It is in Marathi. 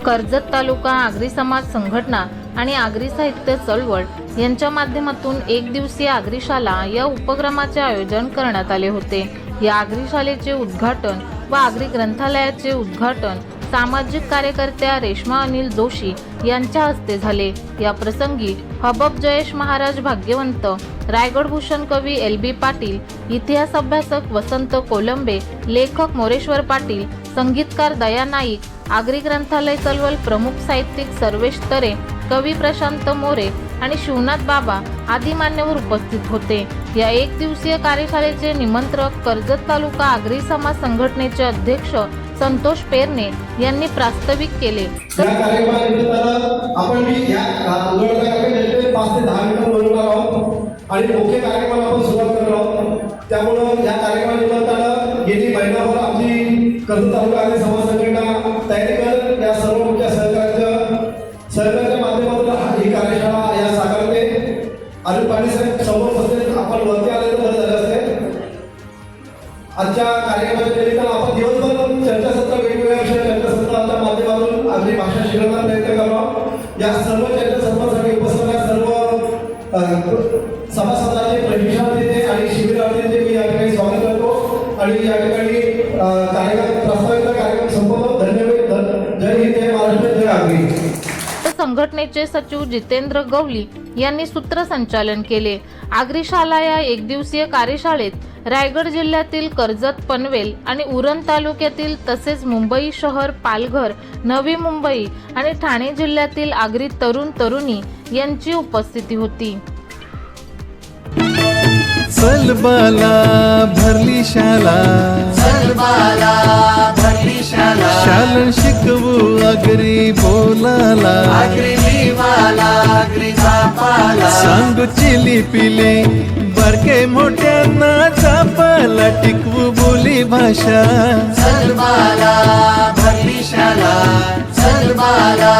कर्जत तालुका आगरी समाज संघटना आणि आगरी साहित्य चळवळ यांच्या माध्यमातून एक दिवसीय आगरी शाला या उपक्रमाचे आयोजन करण्यात आले होते। या आगरी शालेचे उद्घाटन व आगरी ग्रंथालयाचे उद्घाटन सामाजिक कार्यकर्त्या रेश्मा अनिल जोशी यांच्या हस्ते झाले। या प्रसंगी हबब जयेश महाराज भाग्यवंत, रायगड भूषण कवी LB पाटील, इतिहास अभ्यासक वसंत कोलंबे, लेखक मोरेश्वर पाटील, संगीतकार दया नाईक, आगरी ग्रंथालय चळवळ प्रमुख साहित्यिक सर्वेश तरे, कवी प्रशांत मोरे आणि शिवनाथ बाबा आदी मान्यवर उपस्थित होते। या एक दिवसीय कार्यशाळेचे निमंत्रक कर्जत तालुका आगरी समाज संघटनेचे अध्यक्ष संतोष पेरणे यांनी प्रास्ताविक केले। या कार्यक्रमानिमित्तानं आपण या उद्घाटनाकडे 5 ते 10 मिनिटं बोलणार आहोत आणि मुख्य कार्यक्रमाला आपण सुरुवात करणार आहोत। त्यामुळे या कार्यक्रमानिमित्तानं गेली महिनाभर आमची कर्जत तालुका आगरी समाज संघटना तयारी करत या सर्व मुख्य सहकार्याच्या माध्यमातून ही कार्यशाळा या साकारते। आणि पाटील साहेब समोर बसले, आपण वरती आले तर बरं झालं असते। आजच्या कार्यक्रमाच्या निमित्तानं आपण दिवसभर चर्चासत्र, वेगवेगळ्या विषयावर चर्चासत्राच्या माध्यमातून आगरी भाषा शिकवण्याचा प्रयत्न करावा। या सर्व चर्चासत्रासाठी उपस्थित सर्व सभासदांचे, प्रशिक्षणार्थींचे आणि शिबिरार्थींचे मी या ठिकाणी स्वागत करतो आणि या ठिकाणी प्रस्तावित कार्यक्रम संपवतो। धन्यवाद। जय हिंद, जय महाराष्ट्र, जय आगरी। संघटनेचे सचिव जितेंद्र गवली यांनी सूत्रसंचालन केले। आगरी शाला या एक दिवसीय कार्यशाळेत रायगड जिल्ह्यातील कर्जत, पनवेल आणि उरण तालुक्यातील तसेच मुंबई शहर, पालघर, नवी मुंबई आणि ठाणे जिल्ह्यातील आगरी तरुण तरुणी यांची उपस्थिती होती। चल बाला भरली शाला, चल बाला भरली शाला, शालन शिकवू आगरी बोलाला, आगरी लिवाला, आगरी झापाला, सांगू चिली पिली बारके मोठ्यांना झापाला, टिकवू बोली भाषा। चल बाला भरली शाला, चल बाला